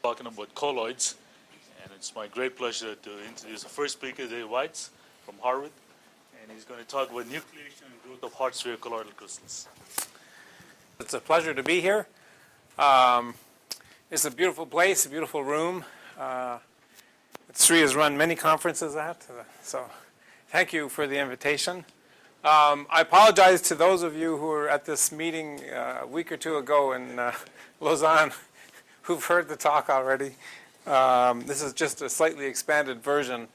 Talking about colloids, and it's my great pleasure to introduce the first speaker, David Weitz from Harvard, and he's going to talk about nucleation and growth of hard sphere colloidal crystals. It's a pleasure to be here. It's a beautiful place, a beautiful room. SRI has run many conferences at, so thank you for the invitation. I apologize to those of you who were at this meeting a week or two ago in Lausanne who've heard the talk already. This is just a slightly expanded version.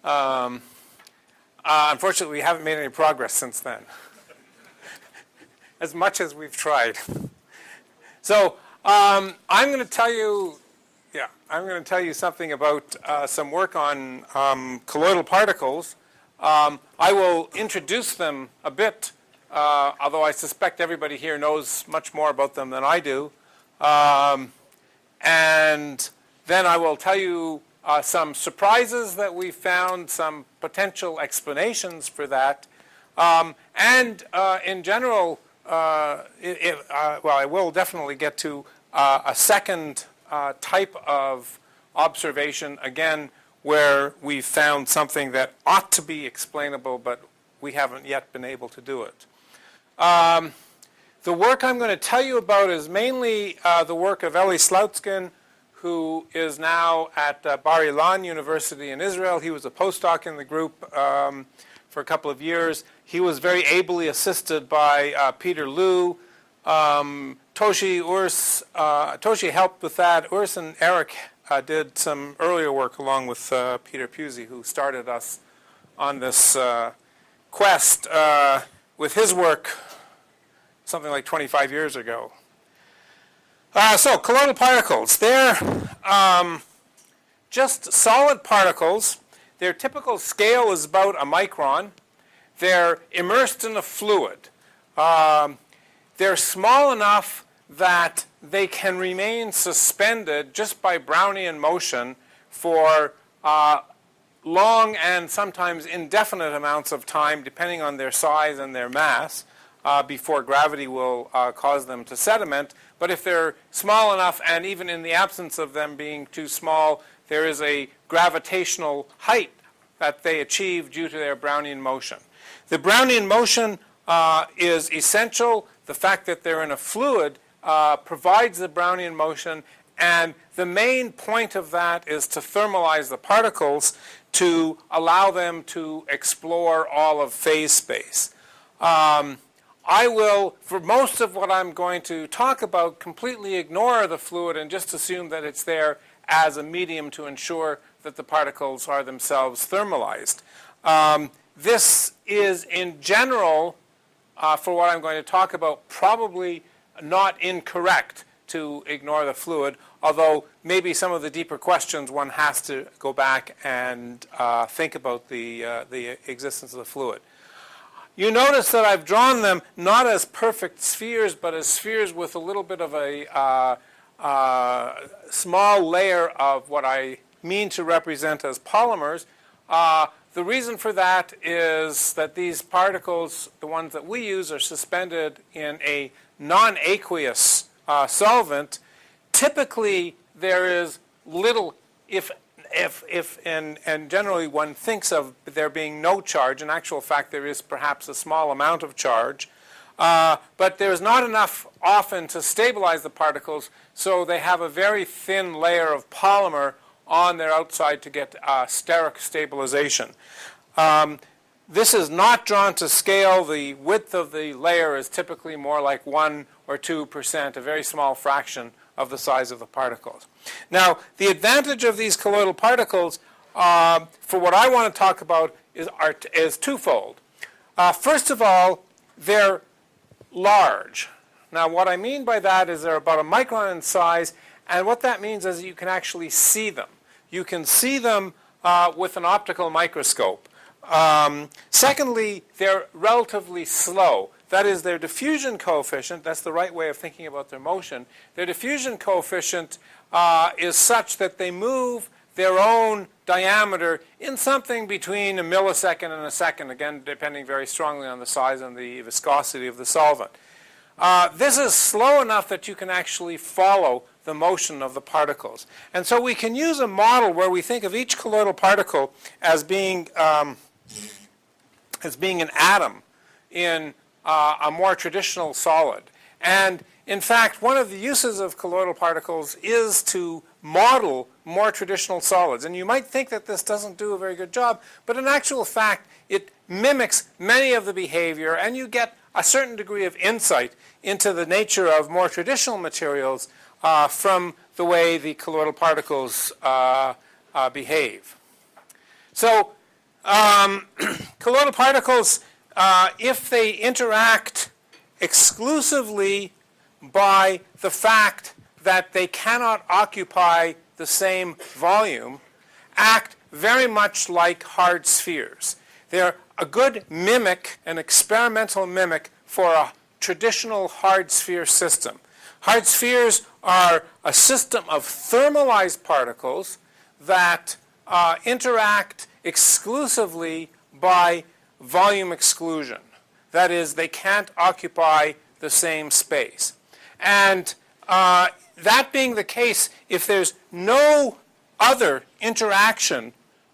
Unfortunately, we haven't made any progress since then, as much as we've tried. So I'm going to tell you something about some work on colloidal particles. I will introduce them a bit, although I suspect everybody here knows much more about them than I do. And then I will tell you some surprises that we found, some potential explanations for that. And in general, well, I will definitely get to a second type of observation, again, where we found something that ought to be explainable, but we haven't yet been able to do it. The work I'm going to tell you about is mainly the work of Eli Sloutskin, who is now at Bar Ilan University in Israel. He was a postdoc in the group for a couple of years. He was very ably assisted by Peter Liu, Toshi helped with that. Urs and Eric did some earlier work along with Peter Pusey, who started us on this quest with his work something like 25 years ago. So colloidal particles, they're just solid particles. Their typical scale is about a micron. They're immersed in a fluid. They're small enough that they can remain suspended just by Brownian motion for long and sometimes indefinite amounts of time, depending on their size and their mass, before gravity will cause them to sediment. But if they're small enough, and even in the absence of them being too small, there is a gravitational height that they achieve due to their Brownian motion. The Brownian motion is essential. The fact that they're in a fluid provides the Brownian motion, and the main point of that is to thermalize the particles to allow them to explore all of phase space. I will, for most of what I'm going to talk about, completely ignore the fluid and just assume that it's there as a medium to ensure that the particles are themselves thermalized. This is, in general, for what I'm going to talk about, probably not incorrect to ignore the fluid, although maybe some of the deeper questions one has to go back and think about the existence of the fluid. You notice that I've drawn them not as perfect spheres, but as spheres with a little bit of a small layer of what I mean to represent as polymers. The reason for that is that these particles, the ones that we use, are suspended in a non-aqueous solvent. Typically, there is little, and generally one thinks of there being no charge. In actual fact, there is perhaps a small amount of charge. But there's not enough often to stabilize the particles, so they have a very thin layer of polymer on their outside to get steric stabilization. This is not drawn to scale. The width of the layer is typically more like 1 or 2%, a very small fraction of the size of the particles. Now, the advantage of these colloidal particles, for what I want to talk about, is twofold. First of all, they're large. Now, what I mean by that is they're about a micron in size, and what that means is you can actually see them. You can see them with an optical microscope. Secondly, they're relatively slow. That is, their diffusion coefficient, that's the right way of thinking about their motion, their diffusion coefficient is such that they move their own diameter in something between a millisecond and a second, again, depending very strongly on the size and the viscosity of the solvent. this is slow enough that you can actually follow the motion of the particles. And so we can use a model where we think of each colloidal particle as being an atom in a more traditional solid. And in fact, one of the uses of colloidal particles is to model more traditional solids. And you might think that this doesn't do a very good job, but in actual fact, it mimics many of the behavior, and you get a certain degree of insight into the nature of more traditional materials from the way the colloidal particles behave. So colloidal particles, if they interact exclusively by the fact that they cannot occupy the same volume, act very much like hard spheres. They're a good mimic, an experimental mimic for a traditional hard sphere system. Hard spheres are a system of thermalized particles that interact exclusively by volume exclusion. That is, they can't occupy the same space. And that being the case, if there's no other interaction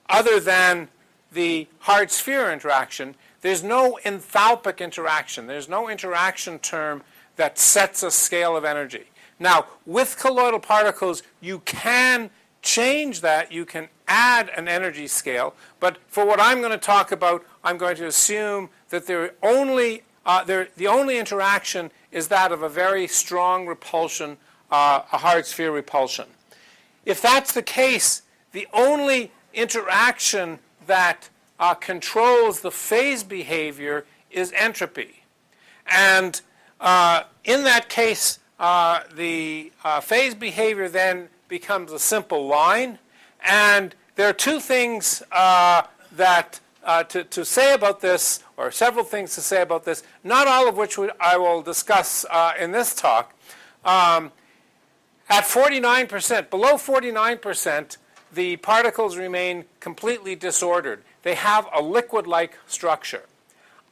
other than the hard sphere interaction, there's no enthalpic interaction. There's no interaction term that sets a scale of energy. Now, with colloidal particles, you can change that. You can add an energy scale. But for what I'm going to talk about, I'm going to assume that the only interaction is that of a very strong repulsion, a hard sphere repulsion. If that's the case, the only interaction that controls the phase behavior is entropy. And in that case, the phase behavior then becomes a simple line. And there are two things to say about this, or several things to say about this, not all of which I will discuss in this talk. At 49%, below 49%, the particles remain completely disordered. They have a liquid-like structure.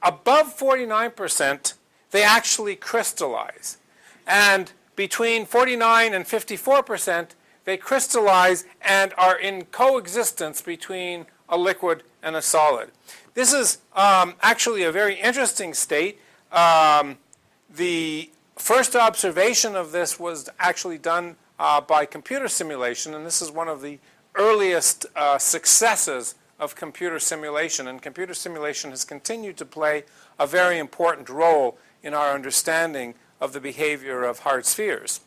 Above 49%, they actually crystallize. And between 49 and 54%, they crystallize and are in coexistence between a liquid and a solid. This is actually a very interesting state. The first observation of this was actually done by computer simulation, and this is one of the earliest successes of computer simulation. And computer simulation has continued to play a very important role in our understanding of the behavior of hard spheres.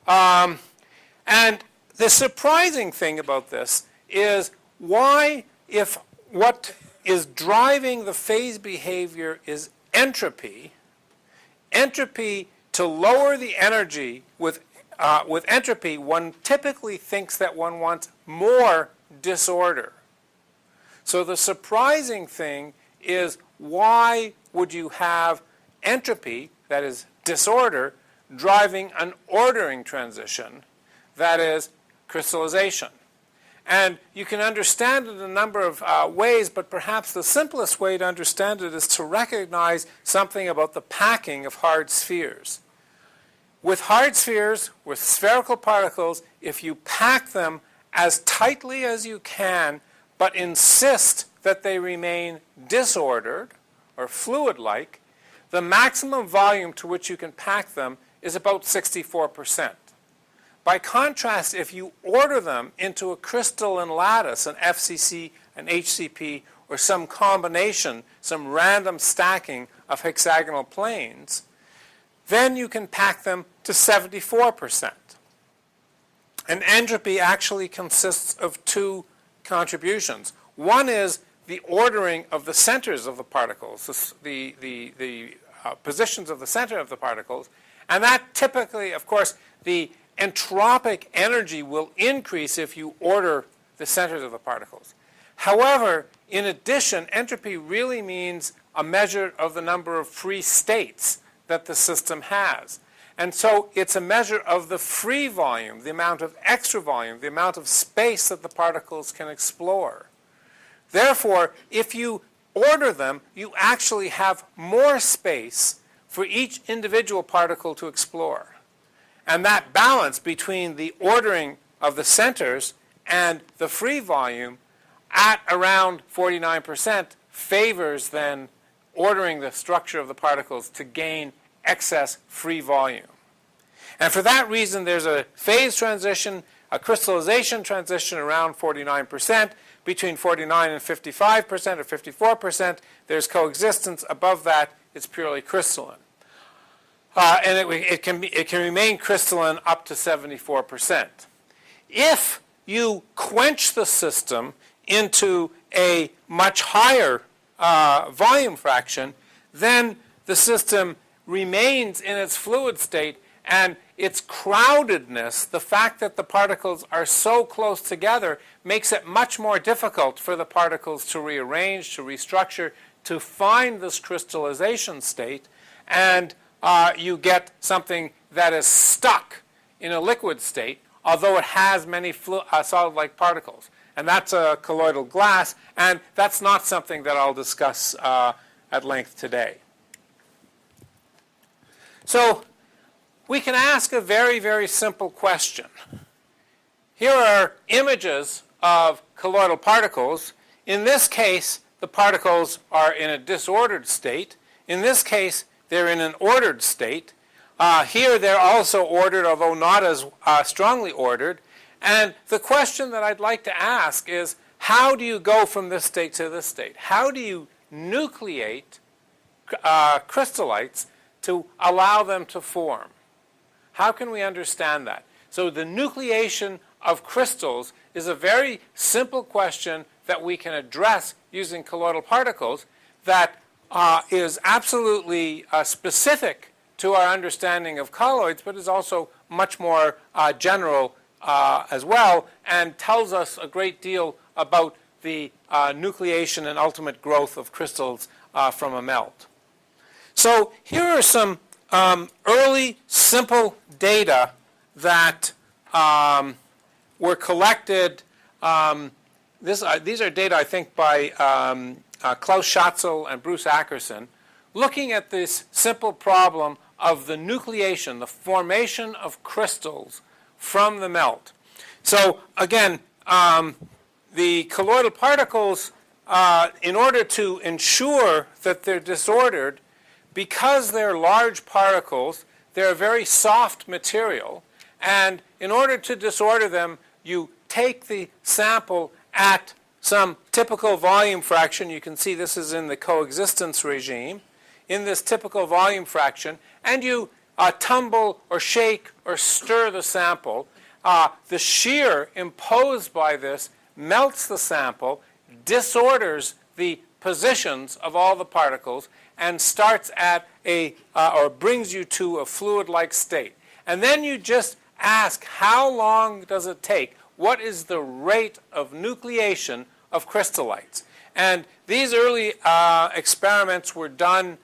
And the surprising thing about this is why, if what is driving the phase behavior is entropy, to lower the energy with entropy, one typically thinks that one wants more disorder. So the surprising thing is, why would you have entropy, that is disorder, driving an ordering transition, that is crystallization? And you can understand it in a number of ways, but perhaps the simplest way to understand it is to recognize something about the packing of hard spheres. With hard spheres, with spherical particles, if you pack them as tightly as you can, but insist that they remain disordered or fluid-like, the maximum volume to which you can pack them is about 64%. By contrast, if you order them into a crystalline lattice, an FCC, an HCP, or some combination, some random stacking of hexagonal planes, then you can pack them to 74%. And entropy actually consists of two contributions. One is the ordering of the centers of the particles, the positions of the center of the particles, and that typically, of course, the entropic energy will increase if you order the centers of the particles. However, in addition, entropy really means a measure of the number of free states that the system has. And so it's a measure of the free volume, the amount of extra volume, the amount of space that the particles can explore. Therefore, if you order them, you actually have more space for each individual particle to explore. And that balance between the ordering of the centers and the free volume at around 49% favors then ordering the structure of the particles to gain excess free volume. And for that reason, there's a phase transition, a crystallization transition around 49%. Between 49 and 55% or 54%, there's coexistence. Above that, it's purely crystalline. And it can remain crystalline up to 74%. If you quench the system into a much higher volume fraction, then the system remains in its fluid state, and its crowdedness, the fact that the particles are so close together, makes it much more difficult for the particles to rearrange, to restructure, to find this crystallization state, and you get something that is stuck in a liquid state, although it has many solid-like particles. And that's a colloidal glass, and that's not something that I'll discuss at length today. So we can ask a very, very simple question. Here are images of colloidal particles. In this case, the particles are in a disordered state. In this case, they're in an ordered state. Here they're also ordered, although not as strongly ordered. And the question that I'd like to ask is, how do you go from this state to this state? How do you nucleate crystallites to allow them to form? How can we understand that? So the nucleation of crystals is a very simple question that we can address using colloidal particles that is absolutely specific to our understanding of colloids, but is also much more general as well, and tells us a great deal about the nucleation and ultimate growth of crystals from a melt. So here are some early simple data that were collected. These are data, I think, by Klaus Schatzel and Bruce Ackerson, looking at this simple problem of the nucleation, the formation of crystals from the melt. So again, the colloidal particles, in order to ensure that they're disordered, because they're large particles, they're a very soft material, and in order to disorder them, you take the sample at some typical volume fraction. You can see this is in the coexistence regime. In this typical volume fraction, and you tumble or shake or stir the sample. The shear imposed by this melts the sample, disorders the positions of all the particles, and starts at or brings you to a fluid-like state. And then you just ask, how long does it take? What is the rate of nucleation of crystallites? And these early experiments were done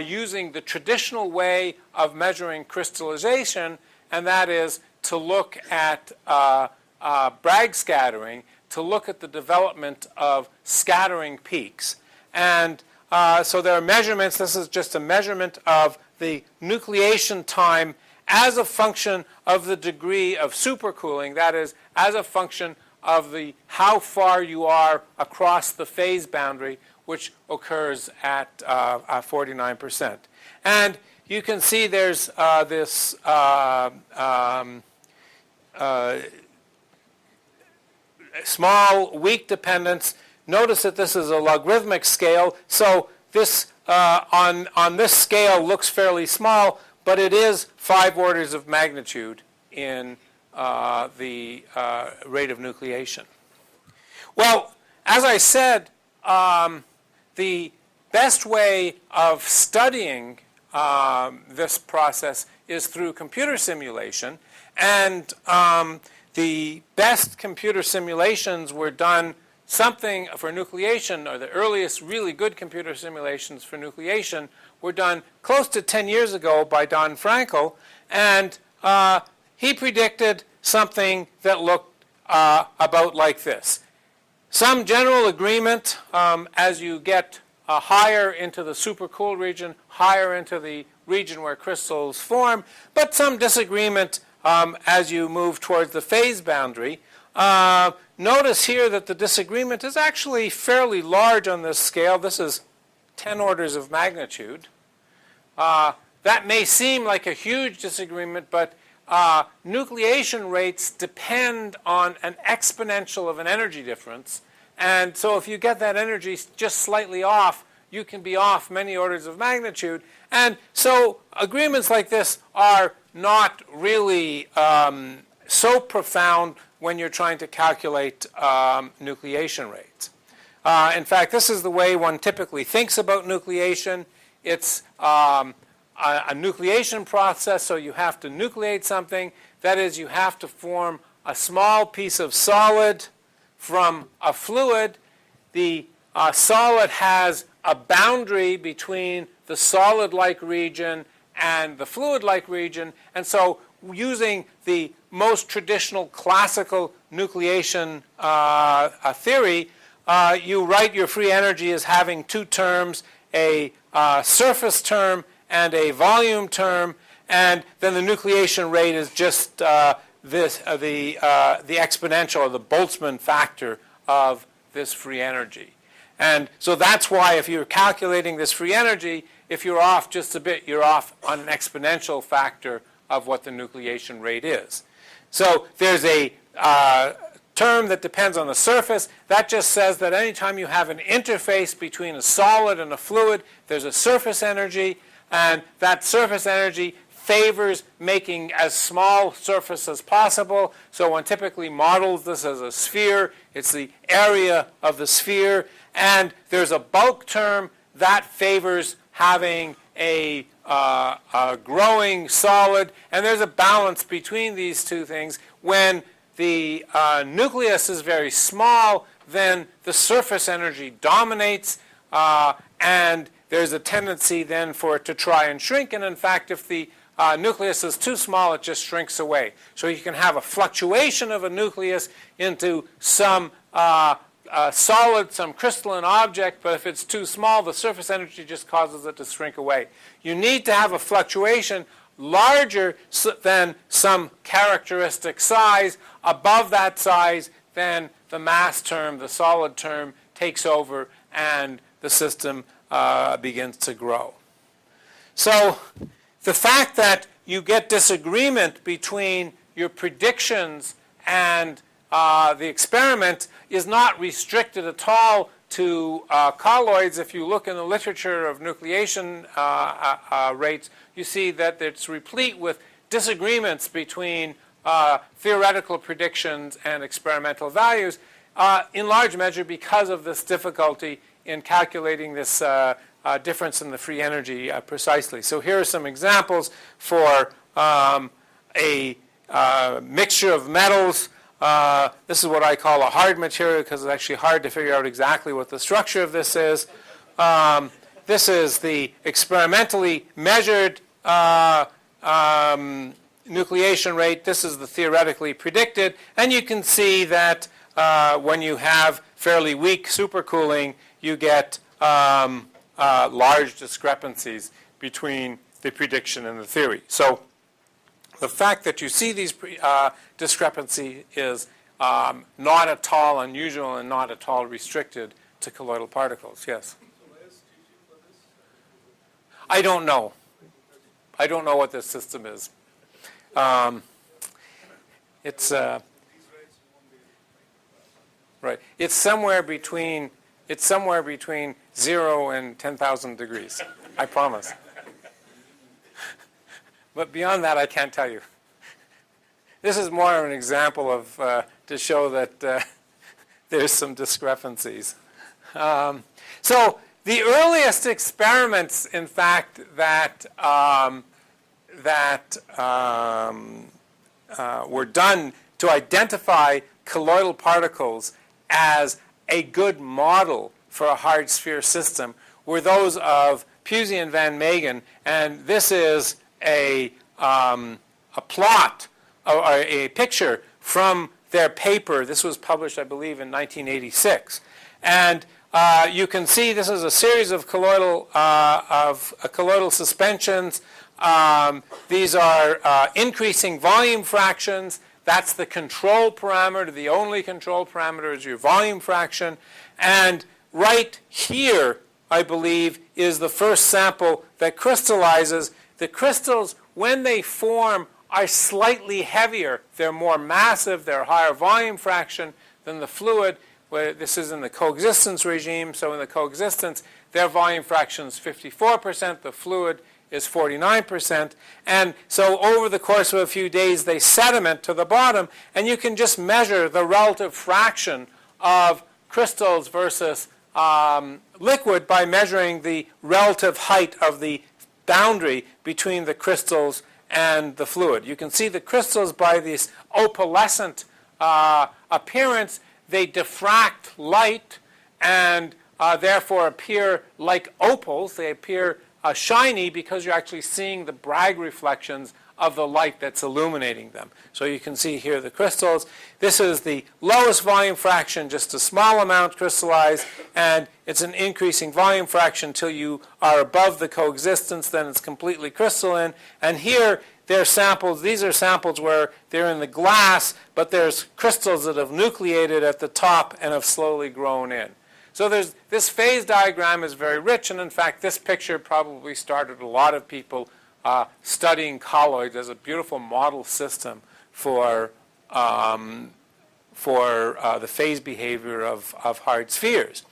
using the traditional way of measuring crystallization, and that is to look at Bragg scattering, to look at the development of scattering peaks. And so there are measurements. This is just a measurement of the nucleation time as a function of the degree of supercooling, that is, as a function of how far you are across the phase boundary, which occurs at 49%. And you can see there's this small, weak dependence. Notice that this is a logarithmic scale, so this on this scale looks fairly small, but it is 5 orders of magnitude in the rate of nucleation. Well, as I said, the best way of studying this process is through computer simulation, and the best computer simulations were done something for nucleation, or the earliest really good computer simulations for nucleation were done close to 10 years ago by Don Frankel, and he predicted something that looked about like this. Some general agreement as you get higher into the supercooled region, higher into the region where crystals form, but some disagreement as you move towards the phase boundary. Notice here that the disagreement is actually fairly large on this scale. This is 10 orders of magnitude. That may seem like a huge disagreement, but nucleation rates depend on an exponential of an energy difference. And so if you get that energy just slightly off, you can be off many orders of magnitude. And so agreements like this are not really so profound when you're trying to calculate nucleation rates. In fact, this is the way one typically thinks about nucleation. It's a nucleation process, so you have to nucleate something. That is, you have to form a small piece of solid from a fluid. The solid has a boundary between the solid-like region and the fluid-like region, and so using the most traditional classical nucleation theory, you write your free energy as having two terms, a surface term and a volume term, and then the nucleation rate is just the exponential or the Boltzmann factor of this free energy. And so that's why if you're calculating this free energy, if you're off just a bit, you're off on an exponential factor of what the nucleation rate is. So there's a term that depends on the surface. That just says that anytime you have an interface between a solid and a fluid, there's a surface energy, and that surface energy favors making as small surface as possible. So one typically models this as a sphere. It's the area of the sphere. And there's a bulk term that favors having a growing solid. And there's a balance between these two things. When the nucleus is very small, then the surface energy dominates. And there's a tendency then for it to try and shrink. And in fact, if the nucleus is too small, it just shrinks away. So you can have a fluctuation of a nucleus into some solid, some crystalline object, but if it's too small, the surface energy just causes it to shrink away. You need to have a fluctuation larger than some characteristic size. Above that size, then the mass term, the solid term, takes over and the system begins to grow. So the fact that you get disagreement between your predictions and the experiment is not restricted at all to colloids. If you look in the literature of nucleation rates, you see that it's replete with disagreements between theoretical predictions and experimental values, in large measure because of this difficulty in calculating this difference in the free energy precisely. So here are some examples for a mixture of metals. This is what I call a hard material because it's actually hard to figure out exactly what the structure of this is. This is the experimentally measured nucleation rate. This is the theoretically predicted. And you can see that when you have fairly weak supercooling, you get large discrepancies between the prediction and the theory. So the fact that you see these discrepancy is not at all unusual and not at all restricted to colloidal particles. Yes? I don't know. I don't know what this system is. It's right. It's somewhere between 0 and 10,000 degrees. I promise. But beyond that, I can't tell you. This is more of an example of to show that there's some discrepancies. So the earliest experiments, in fact, that were done to identify colloidal particles as a good model for a hard sphere system were those of Pusey-Van Megen, and this is a plot or a picture from their paper. This was published, I believe, in 1986. And You can see this is a series of colloidal suspensions. These are increasing volume fractions. That's the control parameter. The only control parameter is your volume fraction. And right here, I believe, is the first sample that crystallizes. The crystals, when they form, are slightly heavier. They're more massive. They're higher volume fraction than the fluid. Where this is in the coexistence regime. So in the coexistence, their volume fraction is 54%. The fluid is 49%. And so over the course of a few days, they sediment to the bottom. And you can just measure the relative fraction of crystals versus liquid by measuring the relative height of the boundary between the crystals and the fluid. You can see the crystals by this opalescent appearance. They diffract light and therefore appear like opals. They appear shiny because you're actually seeing the Bragg reflections of the light that's illuminating them. So you can see here the crystals. This is the lowest volume fraction, just a small amount crystallized, and it's an increasing volume fraction until you are above the coexistence. Then it's completely crystalline. And here they're samples. These are samples where they're in the glass, but there's crystals that have nucleated at the top and have slowly grown in. So this phase diagram is very rich, and in fact, this picture probably started a lot of people studying colloids as a beautiful model system for the phase behavior of hard spheres.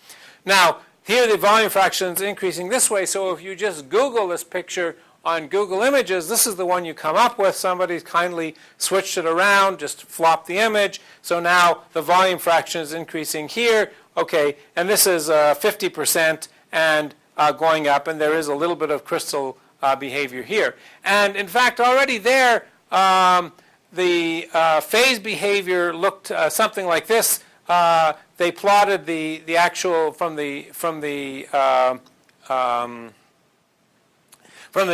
Now, here the volume fraction is increasing this way, so if you just Google this picture on Google Images, this is the one you come up with. Somebody's kindly switched it around, just flopped the image. So now the volume fraction is increasing here. Okay, and this is 50% and going up, and there is a little bit of crystal behavior here. And in fact, already there, the phase behavior looked something like this. They plotted the actual from the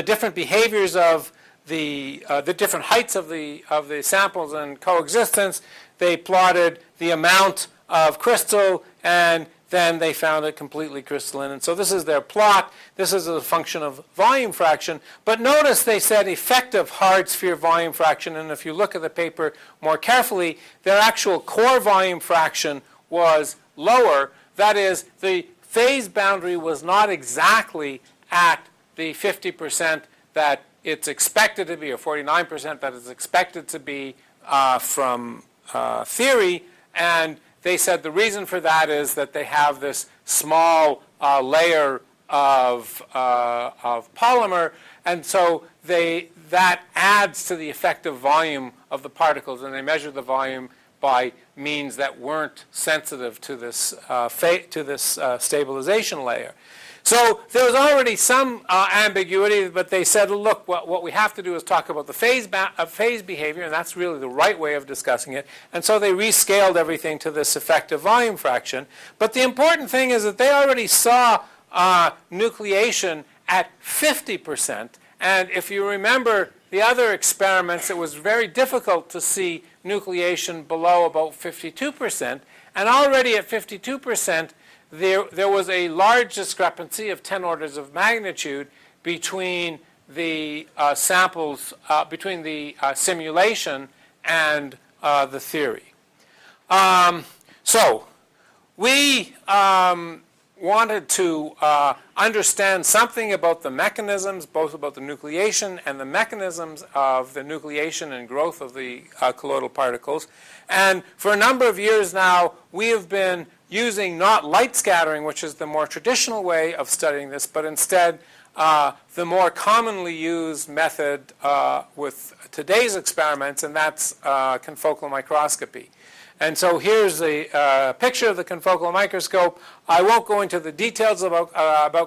different behaviors of the different heights of the samples in coexistence. They plotted the amount of crystal, and then they found it completely crystalline. And so this is their plot. This is a function of volume fraction. But notice they said effective hard sphere volume fraction. And if you look at the paper more carefully, their actual core volume fraction was lower. That is, the phase boundary was not exactly at the 50% that it's expected to be, or 49% that it's expected to be from theory. And they said the reason for that is that they have this small layer of polymer, and so that adds to the effective volume of the particles, and they measure the volume by means that weren't sensitive to this stabilization layer. So there was already some ambiguity, but they said, look, what we have to do is talk about the phase behavior, and that's really the right way of discussing it. And so they rescaled everything to this effective volume fraction. But the important thing is that they already saw nucleation at 50%. And if you remember the other experiments, it was very difficult to see nucleation below about 52%. And already at 52%, there was a large discrepancy of 10 orders of magnitude between the samples, between the simulation and the theory. So we wanted to understand something about the mechanisms, both about the nucleation and the mechanisms of the nucleation and growth of the colloidal particles. And for a number of years now, we have been using not light scattering, which is the more traditional way of studying this, but instead the more commonly used method with today's experiments, and that's confocal microscopy. And so here's a picture of the confocal microscope. I won't go into the details about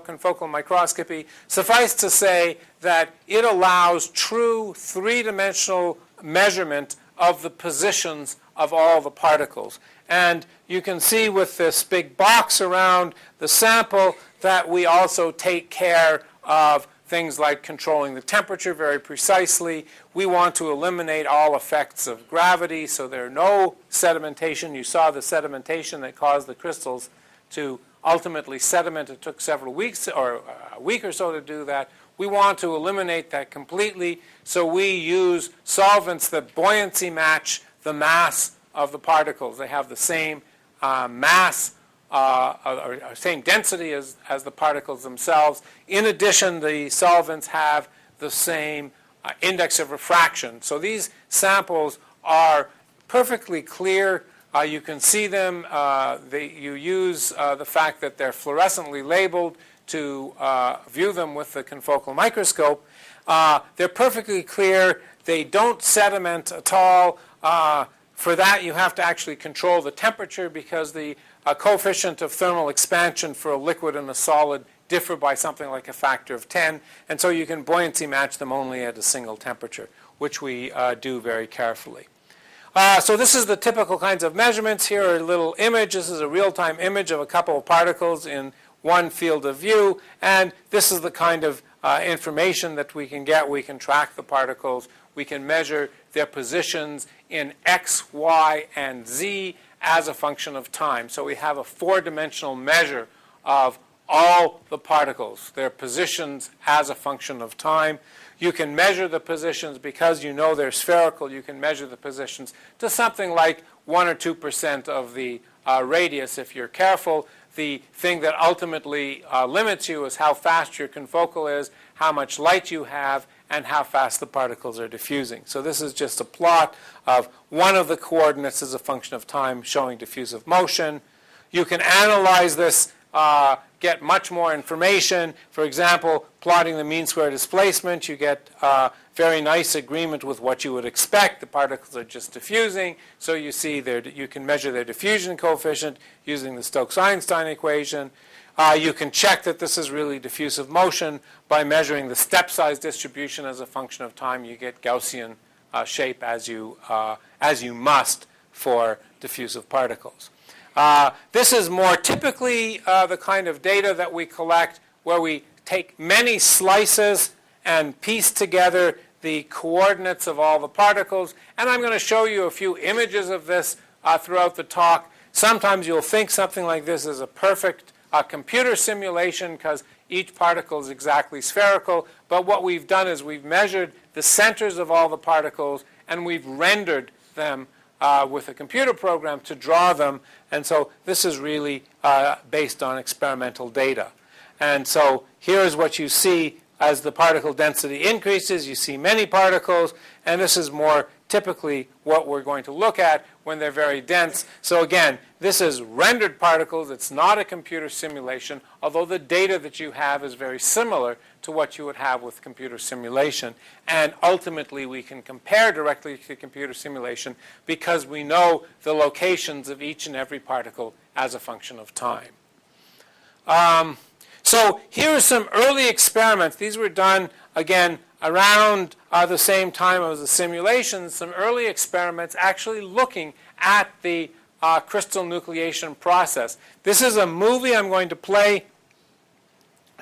confocal microscopy. Suffice to say that it allows true three-dimensional measurement of the positions of all the particles. And you can see with this big box around the sample that we also take care of things like controlling the temperature very precisely. We want to eliminate all effects of gravity, so there are no sedimentation. You saw the sedimentation that caused the crystals to ultimately sediment. It took several weeks or a week or so to do that. We want to eliminate that completely, so we use solvents that buoyancy match the mass of the particles. They have the same mass or same density as the particles themselves. In addition, the solvents have the same index of refraction. So these samples are perfectly clear. You can see them. You use the fact that they're fluorescently labeled to view them with the confocal microscope. They're perfectly clear. They don't sediment at all. For that, you have to actually control the temperature because the coefficient of thermal expansion for a liquid and a solid differ by something like a factor of 10. And so you can buoyancy match them only at a single temperature, which we do very carefully. So this is the typical kinds of measurements. Here are a little image. This is a real-time image of a couple of particles in one field of view. And this is the kind of information that we can get. We can track the particles. We can measure their positions in x, y, and z as a function of time. So we have a four-dimensional measure of all the particles, their positions as a function of time. You can measure the positions because you know they're spherical. You can measure the positions to something like 1 or 2% of the radius if you're careful. The thing that ultimately limits you is how fast your confocal is, how much light you have, and how fast the particles are diffusing. So this is just a plot of one of the coordinates as a function of time showing diffusive motion. You can analyze this, get much more information. For example, plotting the mean square displacement, you get very nice agreement with what you would expect. The particles are just diffusing, so you see you can measure their diffusion coefficient using the Stokes-Einstein equation. You can check that this is really diffusive motion by measuring the step size distribution as a function of time. You get Gaussian shape as you must for diffusive particles. This is more typically the kind of data that we collect where we take many slices and piece together the coordinates of all the particles. And I'm going to show you a few images of this throughout the talk. Sometimes you'll think something like this is a perfect computer simulation because each particle is exactly spherical. But what we've done is we've measured the centers of all the particles and we've rendered them with a computer program to draw them. And so this is really based on experimental data. And so here's what you see as the particle density increases. You see many particles, and this is more typically what we're going to look at when they're very dense. So again, this is rendered particles. It's not a computer simulation, although the data that you have is very similar to what you would have with computer simulation. And ultimately, we can compare directly to computer simulation because we know the locations of each and every particle as a function of time. So here are some early experiments. These were done, again, around the same time as the simulations. Some early experiments actually looking at the crystal nucleation process. This is a movie I'm going to play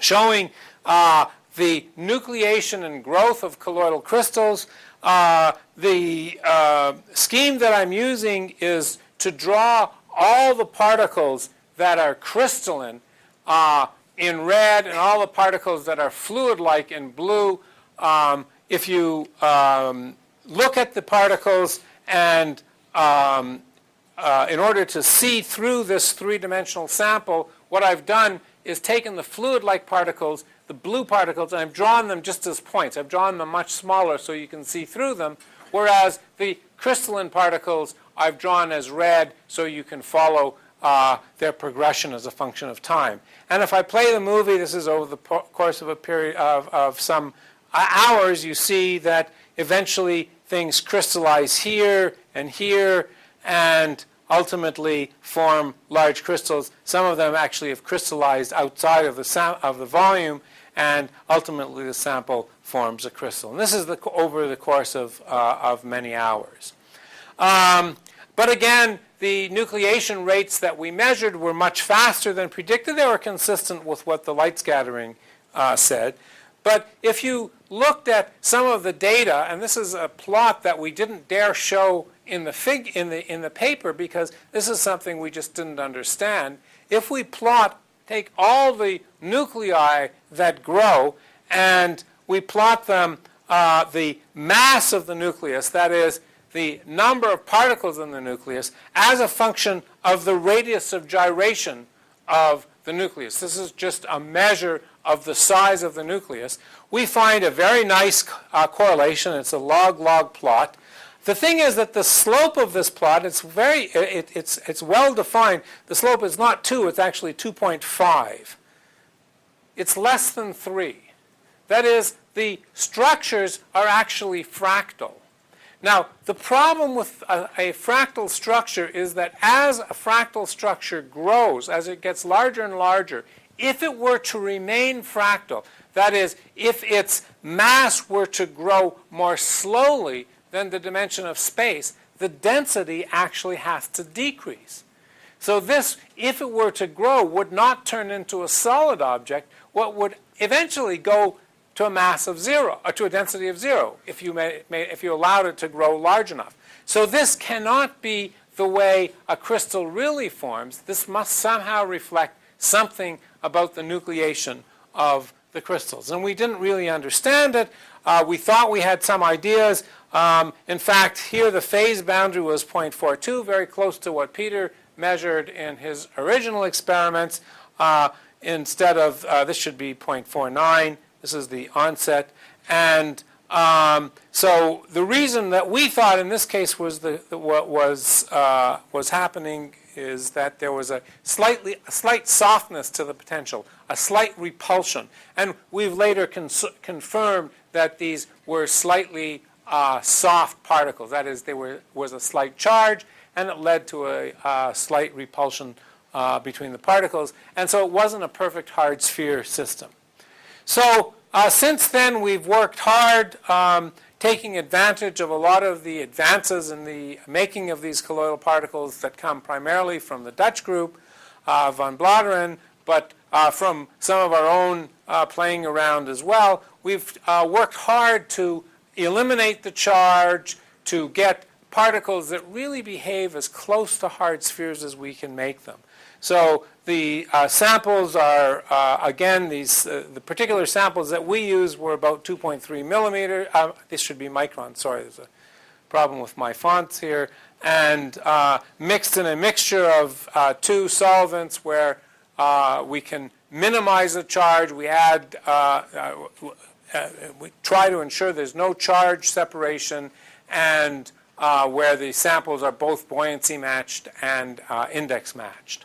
showing the nucleation and growth of colloidal crystals. The scheme that I'm using is to draw all the particles that are crystalline in red and all the particles that are fluid-like in blue. If you look at the particles and in order to see through this three-dimensional sample, what I've done is taken the fluid-like particles, the blue particles, and I've drawn them just as points. I've drawn them much smaller so you can see through them, whereas the crystalline particles I've drawn as red so you can follow their progression as a function of time. And if I play the movie, this is over the course of a period of some hours, you see that eventually things crystallize here, and ultimately form large crystals. Some of them actually have crystallized outside of the volume, and ultimately the sample forms a crystal. And this is over the course of many hours. But again, the nucleation rates that we measured were much faster than predicted. They were consistent with what the light scattering said. But if you looked at some of the data, and this is a plot that we didn't dare show in the paper because this is something we just didn't understand. If we plot take all the nuclei that grow and we plot them, the mass of the nucleus, that is, the number of particles in the nucleus, as a function of the radius of gyration of the nucleus. This is just a measure of the size of the nucleus. We find a very nice correlation. It's a log-log plot. The thing is that the slope of this plot, it's well defined. The slope is not 2, it's actually 2.5. It's less than 3. That is, the structures are actually fractal. Now, the problem with a fractal structure is that as a fractal structure grows, as it gets larger and larger, if it were to remain fractal, that is, if its mass were to grow more slowly than the dimension of space, the density actually has to decrease. So this, if it were to grow, would not turn into a solid object. What would eventually go to a mass of 0, or to a density of 0, if you allowed it to grow large enough. So this cannot be the way a crystal really forms. This must somehow reflect something about the nucleation of the crystals. And we didn't really understand it. We thought we had some ideas. In fact, here the phase boundary was 0.42, very close to what Peter measured in his original experiments. Instead of, this should be 0.49. This is the onset. And so the reason that we thought in this case was what was happening is that there was a slight softness to the potential, a slight repulsion. And we've later confirmed that these were slightly soft particles. That is, there was a slight charge, and it led to a slight repulsion between the particles. And so it wasn't a perfect hard sphere system. So since then, we've worked hard taking advantage of a lot of the advances in the making of these colloidal particles that come primarily from the Dutch group, von Bladeren, but from some of our own playing around as well. We've worked hard to eliminate the charge, to get particles that really behave as close to hard spheres as we can make them. So the samples are, again, the particular samples that we used were about 2.3 millimeter. This should be micron. Sorry, there's a problem with my fonts here. And mixed in a mixture of 2 solvents where we can minimize the charge. We add, we try to ensure there's no charge separation, and where the samples are both buoyancy matched and index matched.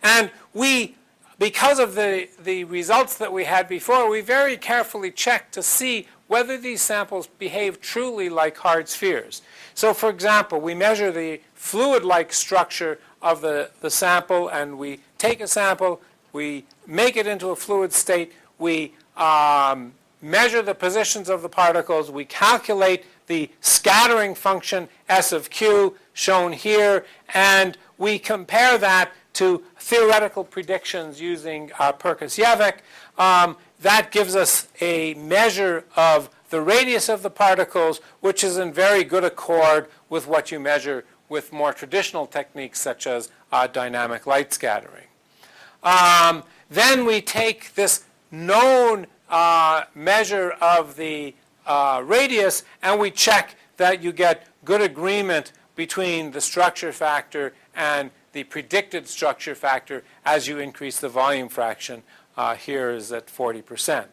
And we, because of the results that we had before, we very carefully checked to see whether these samples behave truly like hard spheres. So for example, we measure the fluid-like structure of the sample, and we take a sample, we make it into a fluid state, we measure the positions of the particles, we calculate the scattering function S of Q shown here, and we compare that to theoretical predictions using Perkus-Yevek. That gives us a measure of the radius of the particles, which is in very good accord with what you measure with more traditional techniques such as dynamic light scattering. Then we take this known measure of the radius, and we check that you get good agreement between the structure factor and the predicted structure factor as you increase the volume fraction. Here is at 40%.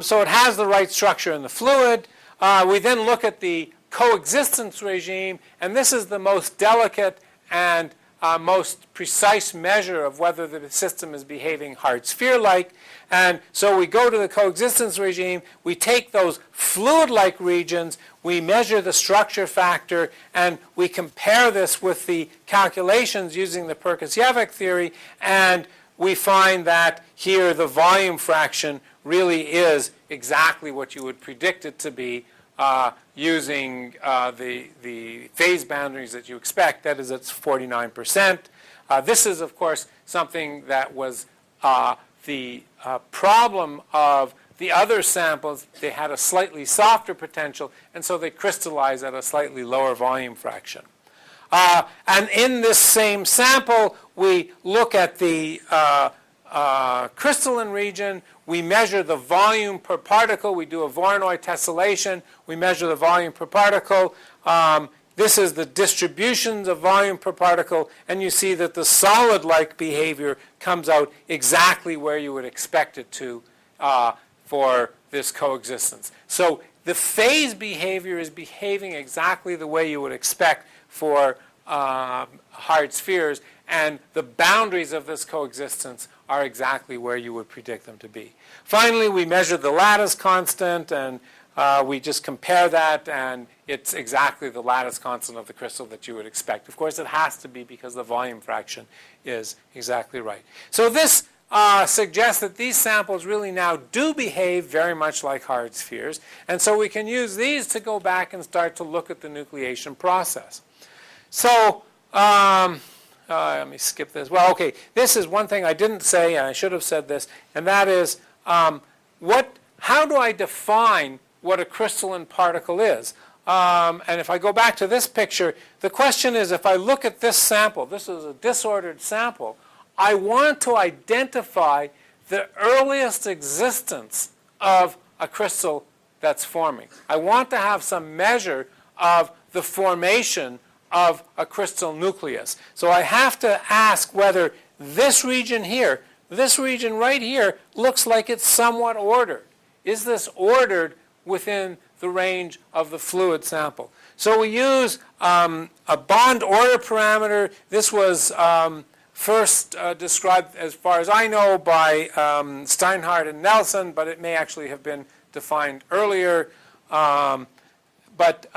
So it has the right structure in the fluid. We then look at the coexistence regime, and this is the most delicate and most precise measure of whether the system is behaving hard sphere-like. And so we go to the coexistence regime, we take those fluid-like regions, we measure the structure factor, and we compare this with the calculations using the Perkus-Yevek theory, and we find that here the volume fraction really is exactly what you would predict it to be using the phase boundaries that you expect. That is, it's 49%. This is, of course, something that was the problem of the other samples. They had a slightly softer potential, and so they crystallize at a slightly lower volume fraction. And in this same sample, we look at the crystalline region, we measure the volume per particle. We do a Voronoi tessellation. We measure the volume per particle. This is the distributions of volume per particle, and you see that the solid-like behavior comes out exactly where you would expect it to for this coexistence. So the phase behavior is behaving exactly the way you would expect for hard spheres, and the boundaries of this coexistence are exactly where you would predict them to be. Finally, we measure the lattice constant, and we just compare that, and it's exactly the lattice constant of the crystal that you would expect. Of course, it has to be because the volume fraction is exactly right. So this suggests that these samples really now do behave very much like hard spheres, and so we can use these to go back and start to look at the nucleation process. So let me skip this. Well, okay, this is one thing I didn't say, and I should have said this, and that is how do I define what a crystalline particle is? And if I go back to this picture, the question is, if I look at this sample, this is a disordered sample, I want to identify the earliest existence of a crystal that's forming. I want to have some measure of the formation of a crystal nucleus. So I have to ask whether this region here, this region right here, looks like it's somewhat ordered. Is this ordered within the range of the fluid sample? So we use a bond order parameter. This was first described, as far as I know, by Steinhardt and Nelson, but it may actually have been defined earlier. But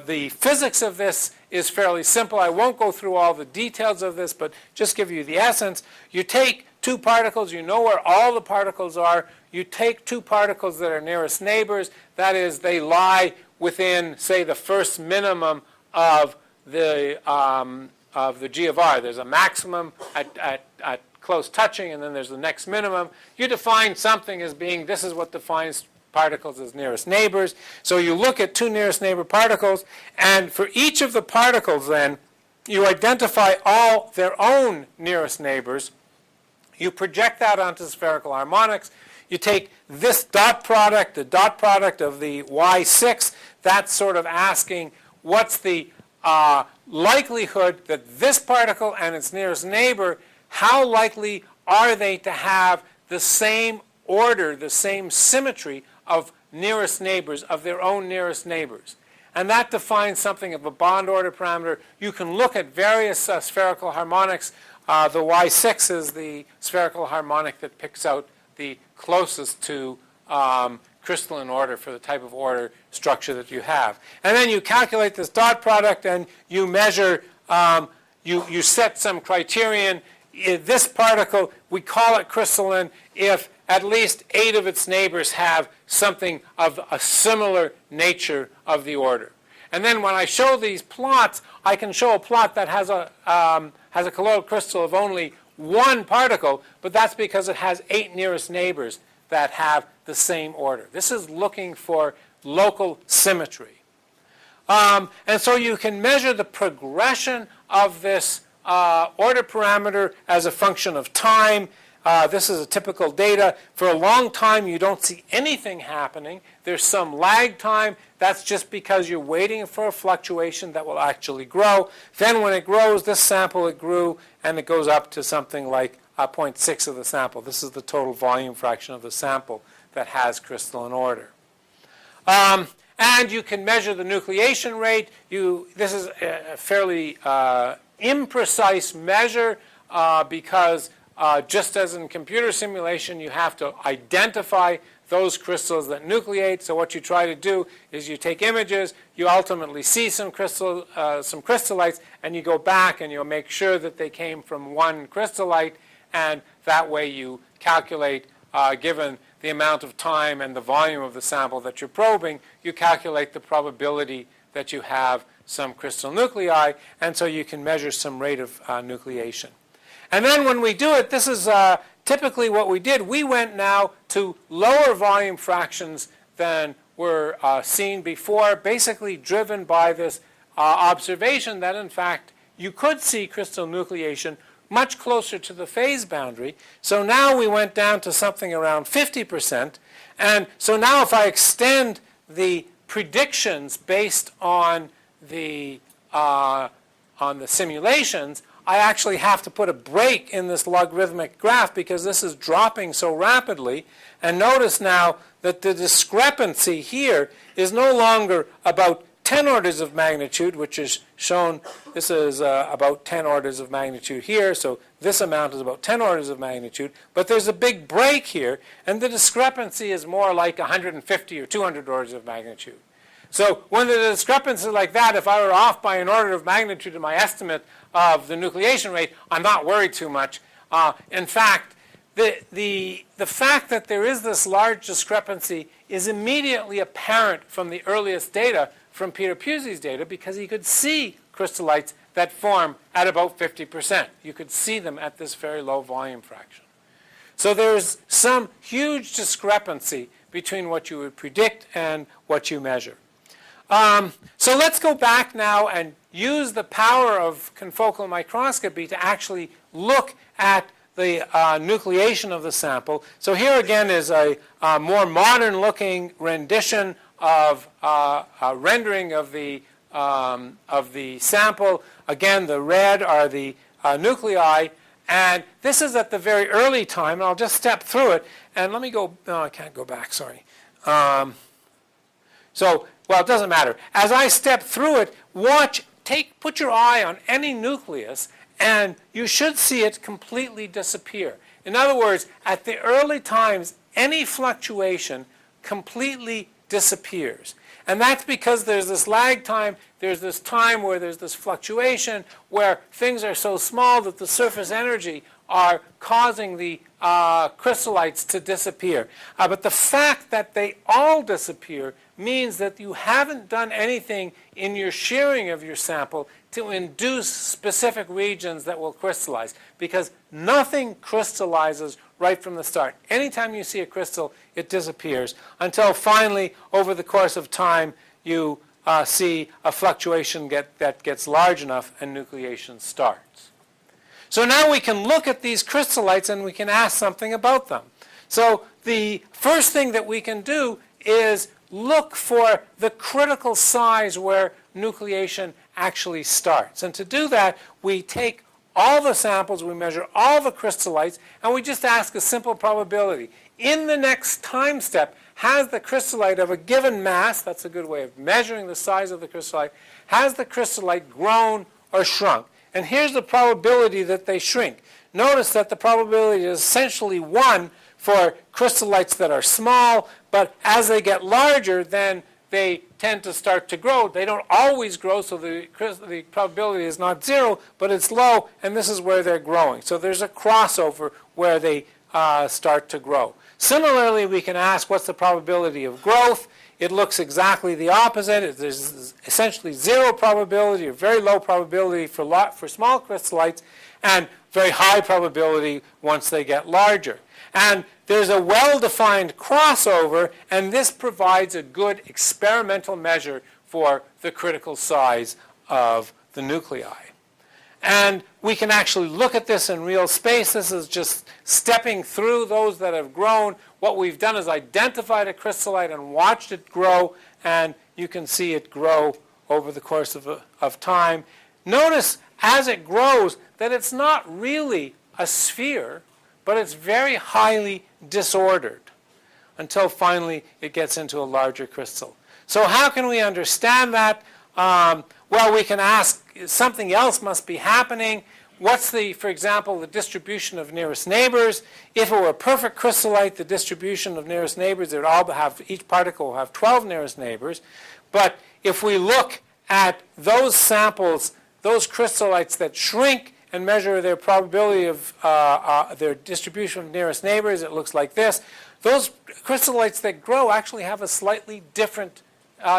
the physics of this is fairly simple. I won't go through all the details of this, but just give you the essence. You take two particles. You know where all the particles are. You take two particles that are nearest neighbors. That is, they lie within, say, the first minimum of the G of R. There's a maximum at close touching, and then there's the next minimum. You define something as being, this is what defines particles as nearest neighbors. So you look at two nearest neighbor particles, and for each of the particles then, you identify all their own nearest neighbors. You project that onto spherical harmonics. You take this dot product, the dot product of the Y6, that's sort of asking what's the likelihood that this particle and its nearest neighbor, how likely are they to have the same order, the same symmetry of nearest neighbors, of their own nearest neighbors. And that defines something of a bond order parameter. You can look at various spherical harmonics. The Y6 is the spherical harmonic that picks out the closest to crystalline order for the type of order structure that you have. And then you calculate this dot product, and you measure, you set some criterion. This particle, we call it crystalline if at least 8 of its neighbors have something of a similar nature of the order. And then when I show these plots, I can show a plot that has a colloidal crystal of only one particle, but that's because it has 8 nearest neighbors that have the same order. This is looking for local symmetry. And so you can measure the progression of this order parameter as a function of time. This is a typical data. For a long time, you don't see anything happening. There's some lag time. That's just because you're waiting for a fluctuation that will actually grow. Then when it grows, this sample, it grew, and it goes up to something like 0.6 of the sample. This is the total volume fraction of the sample that has crystalline order. And you can measure the nucleation rate. This is a fairly imprecise measure because just as in computer simulation, you have to identify those crystals that nucleate. So what you try to do is you take images, you ultimately see some crystallites, and you go back and you'll make sure that they came from one crystallite, and that way you calculate, given the amount of time and the volume of the sample that you're probing, you calculate the probability that you have some crystal nuclei, and so you can measure some rate of nucleation. And then when we do it, this is typically what we did. We went now to lower volume fractions than were seen before, basically driven by this observation that, in fact, you could see crystal nucleation much closer to the phase boundary. So now we went down to something around 50%. And so now if I extend the predictions based on the simulations, I actually have to put a break in this logarithmic graph because this is dropping so rapidly. And notice now that the discrepancy here is no longer about 10 orders of magnitude, which is shown. This is about 10 orders of magnitude here. So this amount is about 10 orders of magnitude. But there's a big break here. And the discrepancy is more like 150 or 200 orders of magnitude. So when the discrepancy is like that, if I were off by an order of magnitude in my estimate of the nucleation rate, I'm not worried too much. In fact, the fact that there is this large discrepancy is immediately apparent from the earliest data, from Peter Pusey's data, because he could see crystallites that form at about 50%. You could see them at this very low volume fraction. So there's some huge discrepancy between what you would predict and what you measure. So let's go back now and use the power of confocal microscopy to actually look at the nucleation of the sample. So here again is a more modern looking rendition of rendering of the sample. Again, the red are the nuclei. And this is at the very early time. And I'll just step through it. And let me go. No, I can't go back. Sorry. Well, it doesn't matter. As I step through it, put your eye on any nucleus, and you should see it completely disappear. In other words, at the early times, any fluctuation completely disappears. And that's because there's this lag time. There's this time where there's this fluctuation where things are so small that the surface energy are causing the crystallites to disappear. But the fact that they all disappear means that you haven't done anything in your shearing of your sample to induce specific regions that will crystallize, because nothing crystallizes right from the start. Anytime you see a crystal, it disappears until finally, over the course of time, you see a fluctuation that gets large enough and nucleation starts. So now we can look at these crystallites and we can ask something about them. So the first thing that we can do is look for the critical size where nucleation actually starts. And to do that, we take all the samples, we measure all the crystallites, and we just ask a simple probability. In the next time step, has the crystallite of a given mass, that's a good way of measuring the size of the crystallite, has the crystallite grown or shrunk? And here's the probability that they shrink. Notice that the probability is essentially 1 for crystallites that are small, but as they get larger, then they tend to start to grow. They don't always grow, so the probability is not 0, but it's low, and this is where they're growing. So there's a crossover where they start to grow. Similarly, we can ask what's the probability of growth. It looks exactly the opposite. There's essentially 0 probability or very low probability for small crystallites, and very high probability once they get larger. And there's a well-defined crossover, and this provides a good experimental measure for the critical size of the nuclei. And we can actually look at this in real space. This is just stepping through those that have grown. What we've done is identified a crystallite and watched it grow, and you can see it grow over the course of time. Notice as it grows that it's not really a sphere, but it's very highly disordered until finally it gets into a larger crystal. So how can we understand that? Well, we can ask, something else must be happening. What's for example, the distribution of nearest neighbors? If it were a perfect crystallite, the distribution of nearest neighbors, it would all have, each particle will have 12 nearest neighbors. But if we look at those samples, those crystallites that shrink, and measure their probability of their distribution of nearest neighbors, it looks like this. Those crystallites that grow actually have a slightly different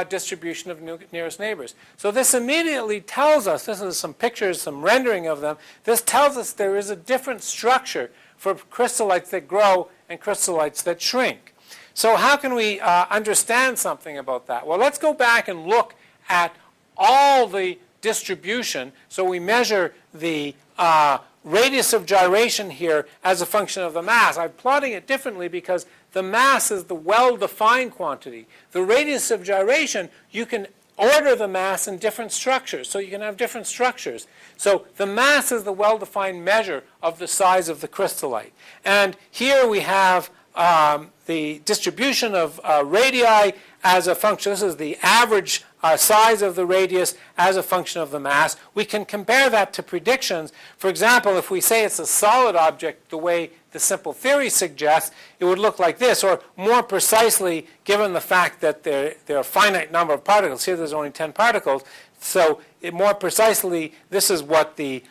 distribution of nearest neighbors. So this immediately tells us, this is some pictures, some rendering of them, this tells us there is a different structure for crystallites that grow and crystallites that shrink. So how can we understand something about that? Well, let's go back and look at all the distribution. So we measure the radius of gyration here as a function of the mass. I'm plotting it differently because the mass is the well-defined quantity. The radius of gyration, you can order the mass in different structures. So you can have different structures. So the mass is the well-defined measure of the size of the crystallite. And here we have the distribution of radii as a function. This is the average size of the radius as a function of the mass. We can compare that to predictions. For example, if we say it's a solid object the way the simple theory suggests, it would look like this, or more precisely, given the fact that there are a finite number of particles. Here there's only 10 particles. So more precisely, this is what the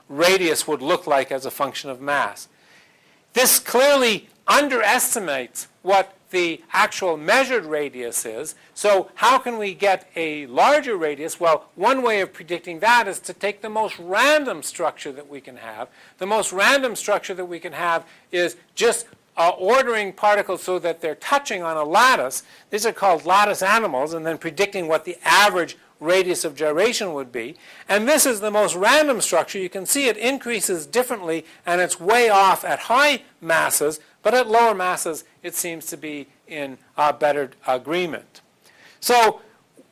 radius would look like as a function of mass. This clearly underestimates what the actual measured radius is. So how can we get a larger radius? Well, one way of predicting that is to take the most random structure that we can have. The most random structure that we can have is just ordering particles so that they're touching on a lattice. These are called lattice animals, and then predicting what the average radius of gyration would be. And this is the most random structure. You can see it increases differently, and it's way off at high masses, but at lower masses it seems to be in better agreement. So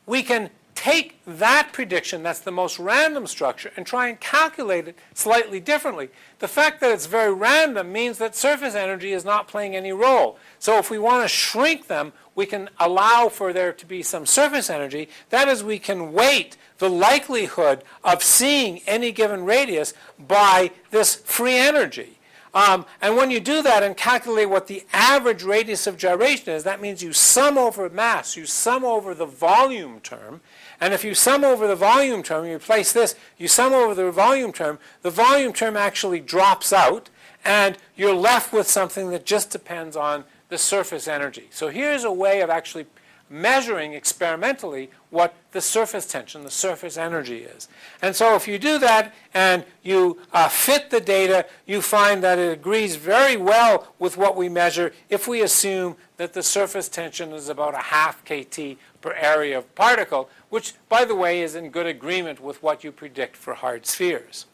we can take that prediction, that's the most random structure, and try and calculate it slightly differently. The fact that it's very random means that surface energy is not playing any role. So if we want to shrink them, we can allow for there to be some surface energy. That is, we can weight the likelihood of seeing any given radius by this free energy. And when you do that and calculate what the average radius of gyration is, that means you sum over mass, you sum over the volume term. And if you sum over the volume term, you replace this, you sum over the volume term actually drops out, and you're left with something that just depends on the surface energy. So here's a way of actually measuring experimentally what the surface tension, the surface energy is. And so if you do that and you fit the data, you find that it agrees very well with what we measure if we assume that the surface tension is about a half kT per area of particle, which, by the way, is in good agreement with what you predict for hard spheres.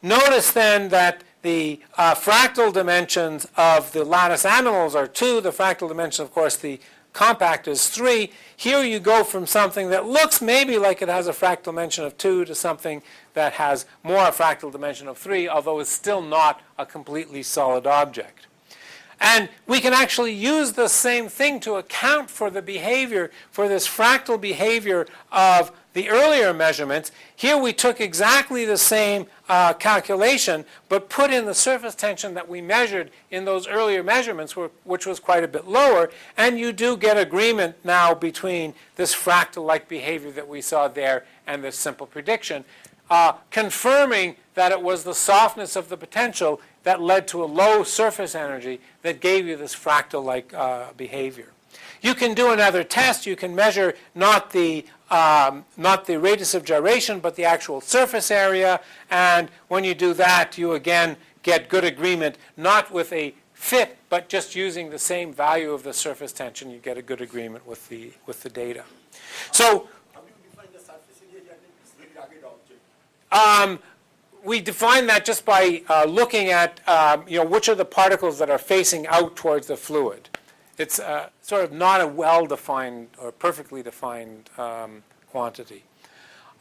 Notice then that the fractal dimensions of the lattice animals are 2. The fractal dimension, of course, the compact is 3. Here you go from something that looks maybe like it has a fractal dimension of 2 to something that has more a fractal dimension of 3, although it's still not a completely solid object. And we can actually use the same thing to account for the behavior, for this fractal behavior of the earlier measurements. Here we took exactly the same calculation, but put in the surface tension that we measured in those earlier measurements, which was quite a bit lower. And you do get agreement now between this fractal-like behavior that we saw there and this simple prediction, confirming that it was the softness of the potential that led to a low surface energy that gave you this fractal-like behavior. You can do another test. You can measure not the radius of gyration, but the actual surface area. And when you do that, you again get good agreement, not with a fit, but just using the same value of the surface tension. You get a good agreement with the data. So how do you define the surface area in a very rugged object? We define that just by looking at which are the particles that are facing out towards the fluid. It's sort of not a well-defined or perfectly defined quantity.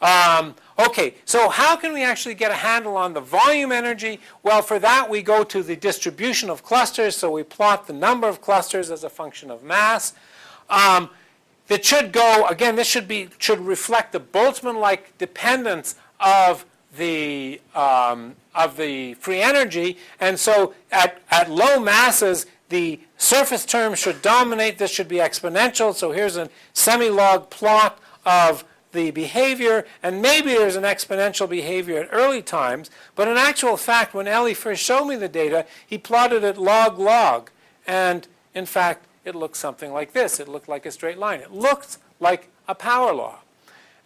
Okay, so how can we actually get a handle on the volume energy? Well, for that we go to the distribution of clusters. So we plot the number of clusters as a function of mass. That should go, again, this should reflect the Boltzmann-like dependence of the free energy. And so at low masses, the surface term should dominate. This should be exponential. So here's a semi-log plot of the behavior. And maybe there's an exponential behavior at early times. But in actual fact, when Ellie first showed me the data, he plotted it log-log. And in fact, it looked something like this. It looked like a straight line. It looked like a power law.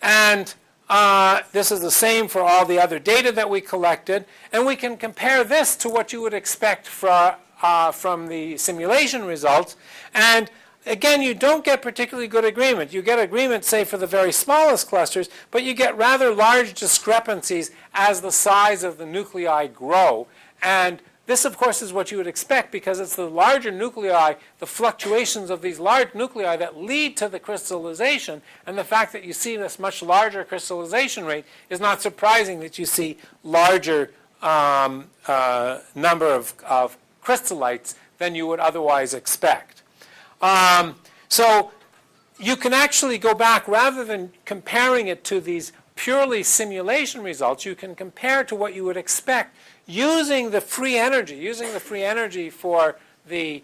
And this is the same for all the other data that we collected. And we can compare this to what you would expect from the simulation results. And again, you don't get particularly good agreement. You get agreement, say, for the very smallest clusters, but you get rather large discrepancies as the size of the nuclei grow. And this, of course, is what you would expect, because it's the larger nuclei, the fluctuations of these large nuclei, that lead to the crystallization. And the fact that you see this much larger crystallization rate is not surprising that you see larger number of crystallites than you would otherwise expect. So you can actually go back, rather than comparing it to these purely simulation results, you can compare to what you would expect using the free energy for the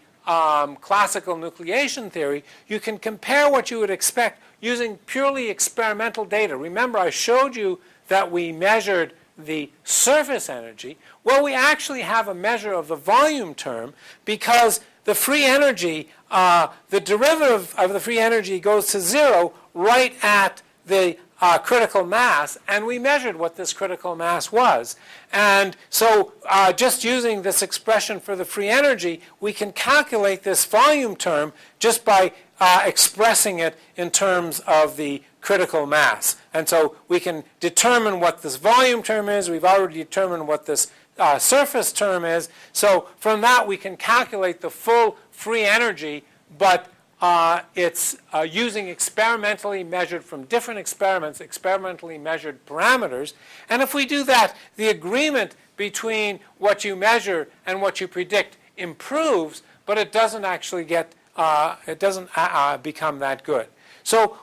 classical nucleation theory. You can compare what you would expect using purely experimental data. Remember, I showed you that we measured the surface energy. Well, we actually have a measure of the volume term, because the free energy, the derivative of the free energy goes to 0 right at the critical mass, and we measured what this critical mass was. And so just using this expression for the free energy, we can calculate this volume term just by expressing it in terms of the critical mass. And so we can determine what this volume term is. We've already determined what this surface term is. So from that, we can calculate the full free energy, but it's using experimentally measured from different experiments, experimentally measured parameters. And if we do that, the agreement between what you measure and what you predict improves, but it doesn't actually get, it doesn't become that good. So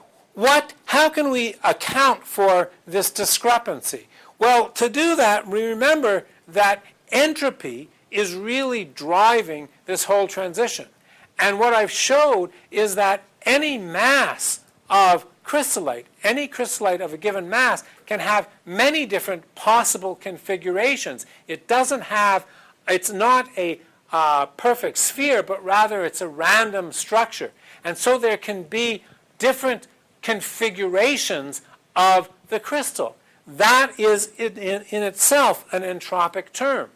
how can we account for this discrepancy? Well, to do that, we remember that entropy is really driving this whole transition. And what I've showed is that any mass of crystallite, any crystallite of a given mass, can have many different possible configurations. It doesn't have, it's not a perfect sphere, but rather it's a random structure. And so there can be different configurations of the crystal. That is in itself an entropic term.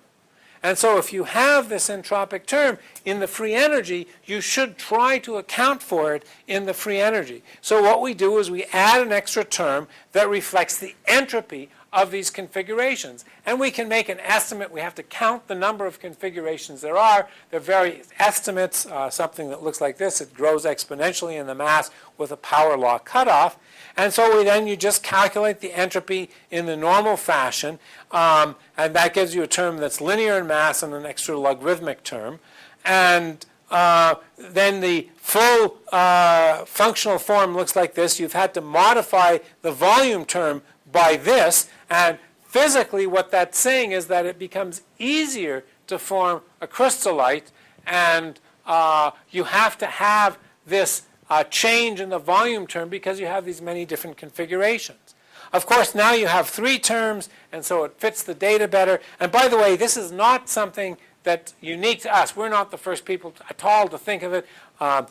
And so if you have this entropic term in the free energy, you should try to account for it in the free energy. So what we do is we add an extra term that reflects the entropy of these configurations. And we can make an estimate. We have to count the number of configurations there are. There are various estimates, something that looks like this. It grows exponentially in the mass with a power law cutoff. And so you just calculate the entropy in the normal fashion, and that gives you a term that's linear in mass and an extra logarithmic term. And then the full functional form looks like this. You've had to modify the volume term by this, and physically what that's saying is that it becomes easier to form a crystallite, and you have to have this change in the volume term because you have these many different configurations. Of course, now you have 3 terms, and so it fits the data better. And by the way, this is not something that's unique to us. We're not the first people at all to think of it.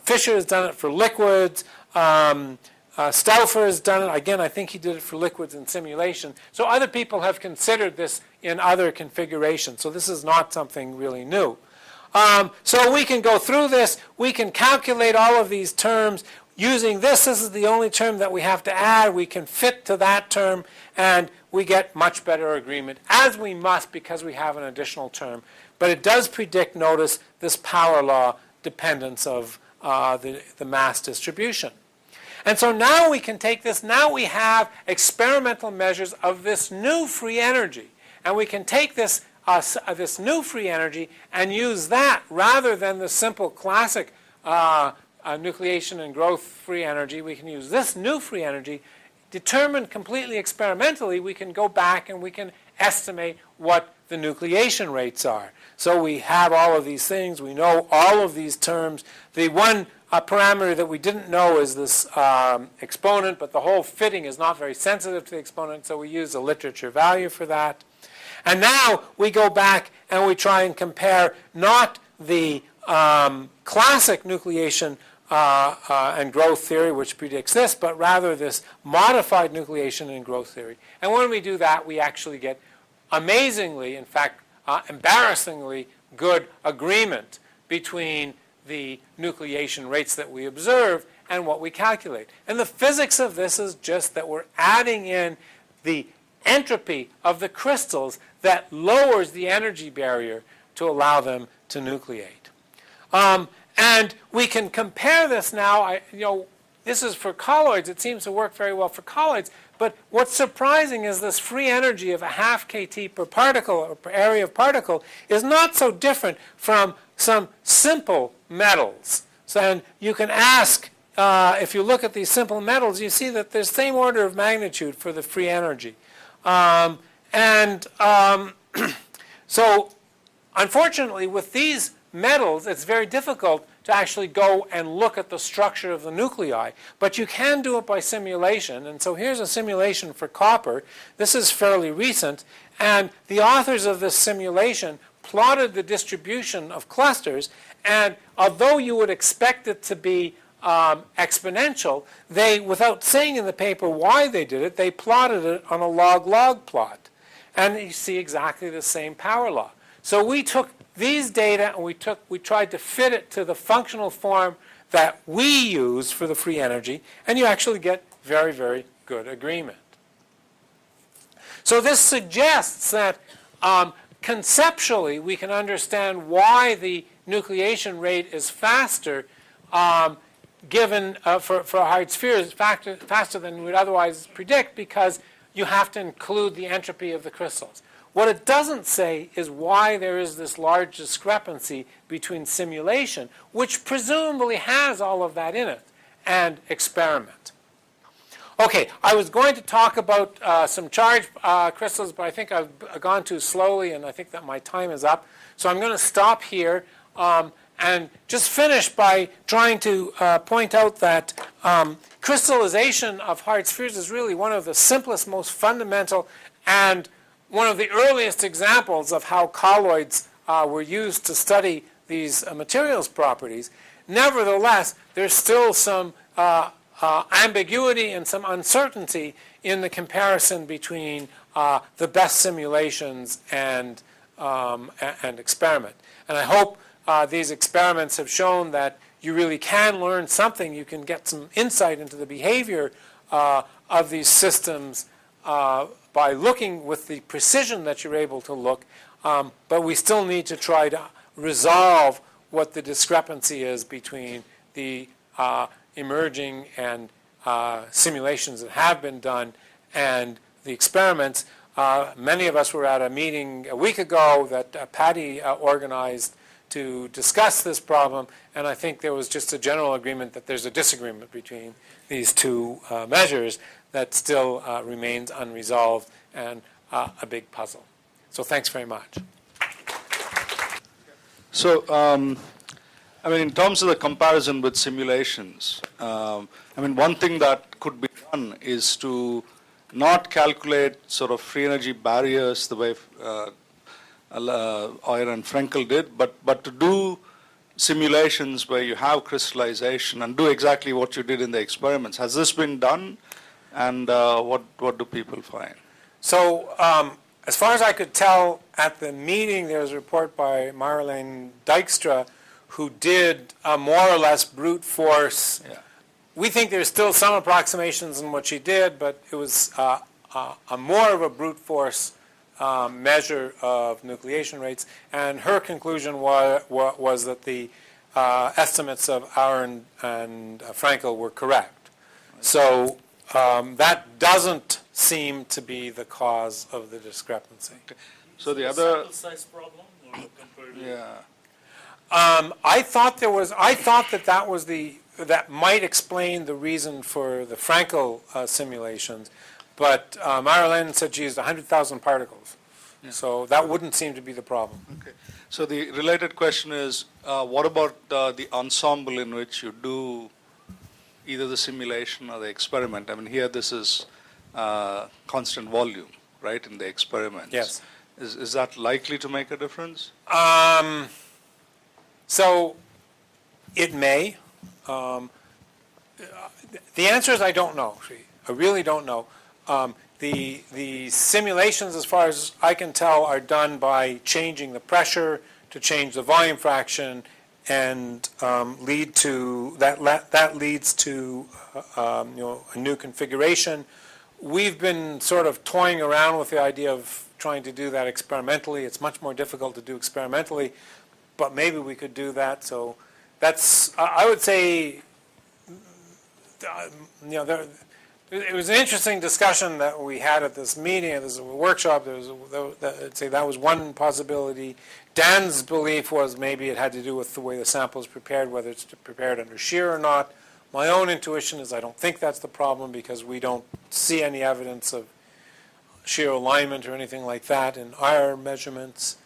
Fisher has done it for liquids. Stauffer has done it. Again, I think he did it for liquids in simulation. So other people have considered this in other configurations. So this is not something really new. So we can go through this. We can calculate all of these terms. Using this is the only term that we have to add. We can fit to that term, and we get much better agreement, as we must because we have an additional term. But it does predict, notice, this power law dependence of the mass distribution. And so now we can take this. Now we have experimental measures of this new free energy. And we can take this new free energy and use that rather than the simple classic nucleation and growth free energy. We can use this new free energy determined completely experimentally. We can go back and we can estimate what the nucleation rates are. So we have all of these things. We know all of these terms. The one parameter that we didn't know is this exponent, but the whole fitting is not very sensitive to the exponent, so we use a literature value for that. And now we go back and we try and compare not the classic nucleation and growth theory, which predicts this, but rather this modified nucleation and growth theory. And when we do that, we actually get amazingly, in fact, embarrassingly good agreement between the nucleation rates that we observe and what we calculate. And the physics of this is just that we're adding in the entropy of the crystals that lowers the energy barrier to allow them to nucleate. And we can compare this now. This is for colloids. It seems to work very well for colloids. But what's surprising is this free energy of a half kT per particle, or per area of particle, is not so different from some simple metals. So and you can ask, if you look at these simple metals, you see that there's the same order of magnitude for the free energy. So unfortunately, with these metals, it's very difficult to actually go and look at the structure of the nuclei. But you can do it by simulation. And so here's a simulation for copper. This is fairly recent. And the authors of this simulation plotted the distribution of clusters. And although you would expect it to be exponential, they, without saying in the paper why they did it, they plotted it on a log-log plot. And you see exactly the same power law. So we took these data and we tried to fit it to the functional form that we use for the free energy, and you actually get very, very good agreement. So this suggests that conceptually we can understand why the nucleation rate is faster given for hard spheres, faster than we would otherwise predict, because you have to include the entropy of the crystals. What it doesn't say is why there is this large discrepancy between simulation, which presumably has all of that in it, and experiment. Okay, I was going to talk about some charged crystals, but I think I've gone too slowly, and I think that my time is up. So I'm going to stop here and just finish by trying to point out that crystallization of hard spheres is really one of the simplest, most fundamental, and one of the earliest examples of how colloids were used to study these materials properties. Nevertheless, there's still some ambiguity and some uncertainty in the comparison between the best simulations and experiment. And I hope these experiments have shown that you really can learn something. You can get some insight into the behavior of these systems by looking with the precision that you're able to look, but we still need to try to resolve what the discrepancy is between the emerging and simulations that have been done and the experiments. Many of us were at a meeting a week ago that Patty organized to discuss this problem, and I think there was just a general agreement that there's a disagreement between these two measures that still remains unresolved and a big puzzle. So thanks very much. So, I mean, in terms of the comparison with simulations, I mean, one thing that could be done is to not calculate sort of free energy barriers the way Euler and Frenkel did, but to do simulations where you have crystallization and do exactly what you did in the experiments. Has this been done? And what do people find? So as far as I could tell at the meeting, there was a report by Marlene Dijkstra who did a more or less brute force. Yeah. We think there's still some approximations in what she did, but it was a more of a brute force measure of nucleation rates. And her conclusion was that the estimates of Auer and Frenkel were correct. So that doesn't seem to be the cause of the discrepancy. Okay. So the other sample size problem, or comparative? Yeah. I thought that might explain the reason for the Frenkel simulations, but Marlene said she used 100,000 particles, so that wouldn't seem to be the problem. Okay. So the related question is, what about the ensemble in which you do either the simulation or the experiment? I mean, here this is constant volume, right, in the experiments. Yes. Is that likely to make a difference? So it may. The answer is I don't know. I really don't know. The simulations, as far as I can tell, are done by changing the pressure to change the volume fraction and lead to that leads to a new configuration. We've been sort of toying around with the idea of trying to do that experimentally. It's much more difficult to do experimentally, but maybe we could do that. So that's, I would say, it was an interesting discussion that we had at this meeting, at this workshop. I'd say that was one possibility. Dan's belief was maybe it had to do with the way the sample is prepared, whether it's prepared under shear or not. My own intuition is I don't think that's the problem because we don't see any evidence of shear alignment or anything like that in our measurements.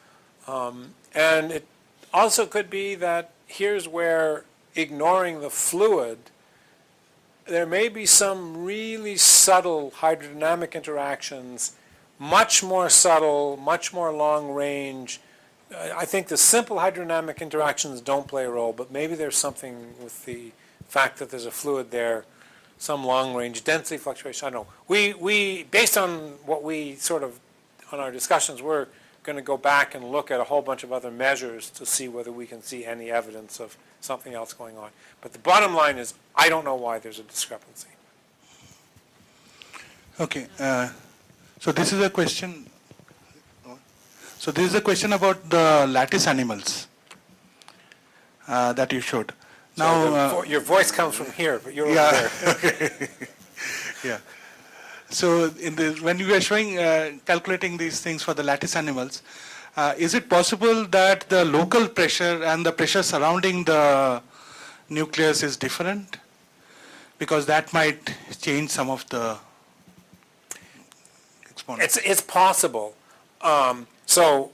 And it also could be that here's where, ignoring the fluid, there may be some really subtle hydrodynamic interactions, much more subtle, much more long range. I think the simple hydrodynamic interactions don't play a role, but maybe there's something with the fact that there's a fluid there, some long range density fluctuation. I don't know. We based on what we sort of, on our discussions, we're going to go back and look at a whole bunch of other measures to see whether we can see any evidence of something else going on. But the bottom line is, I don't know why there's a discrepancy. Okay. So this is a question. So this is a question about the lattice animals that you showed. Now, your voice comes from here, but you're over yeah. there. Yeah. So when you were showing, calculating these things for the lattice animals, is it possible that the local pressure and the pressure surrounding the nucleus is different? Because that might change some of the exponents. It's possible. So,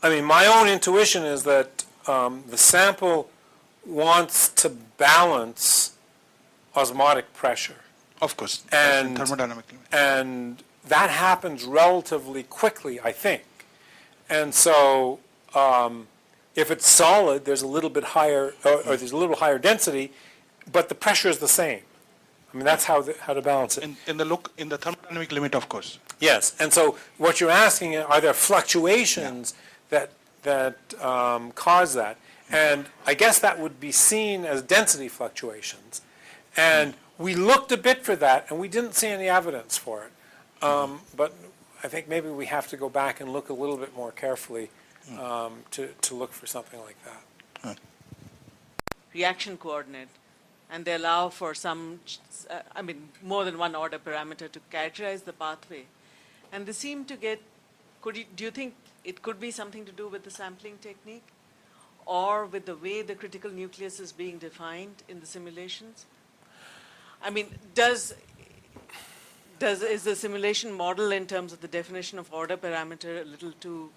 I mean, my own intuition is that the sample wants to balance osmotic pressure. Of course, And thermodynamically. And that happens relatively quickly, I think. And so if it's solid, there's a little bit higher, or there's a little higher density, but the pressure is the same. I mean, that's how to balance it. In the thermodynamic limit, of course. Yes, and so what you're asking, are there fluctuations that cause that? And I guess that would be seen as density fluctuations. And we looked a bit for that, and we didn't see any evidence for it. But I think maybe we have to go back and look a little bit more carefully to look for something like that. Reaction coordinate, and they allow for some, more than one order parameter to characterize the pathway. And they seem to get, do you think it could be something to do with the sampling technique or with the way the critical nucleus is being defined in the simulations? I mean, is the simulation model in terms of the definition of order parameter a little too?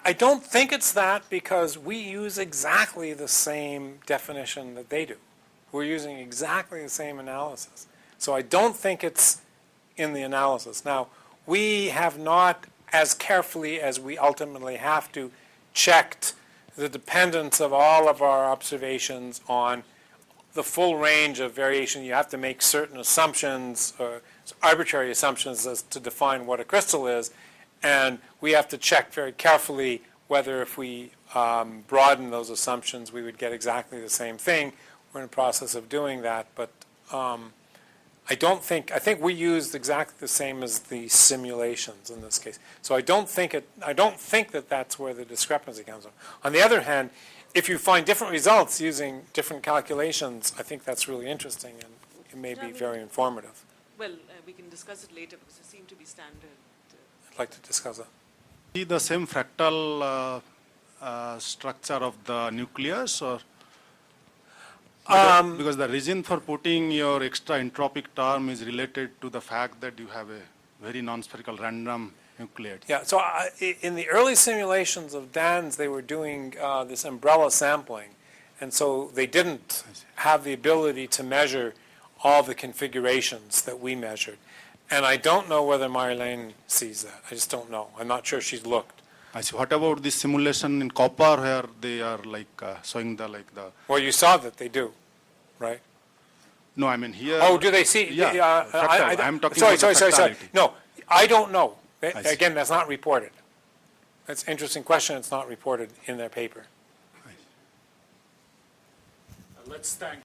I don't think it's that, because we use exactly the same definition that they do. We're using exactly the same analysis. So I don't think it's in the analysis. Now, we have not, as carefully as we ultimately have to, checked the dependence of all of our observations on the full range of variation. You have to make certain assumptions, arbitrary assumptions, as to define what a crystal is. And we have to check very carefully whether if we broaden those assumptions, we would get exactly the same thing. We're in the process of doing that. But I think we used exactly the same as the simulations in this case. So I don't think that that's where the discrepancy comes from. On the other hand, if you find different results using different calculations, I think that's really interesting, and it may be very informative. Well, we can discuss it later because it seems to be standard. I'd like to discuss that. See the same fractal structure of the nucleus, or because the reason for putting your extra entropic term is related to the fact that you have a very non-spherical random nucleate. Yeah, so in the early simulations of Dan's, they were doing this umbrella sampling, and so they didn't have the ability to measure all the configurations that we measured. And I don't know whether Marlene sees that. I just don't know. I'm not sure she's looked. I see. What about this simulation in copper where they are showing the Well, you saw that they do, right? No, I mean here. Oh, do they see? Yeah, fractal. I'm talking sorry, about sorry. fractality. No, I don't know. I see. Again, that's not reported. That's an interesting question. It's not reported in their paper. let's thank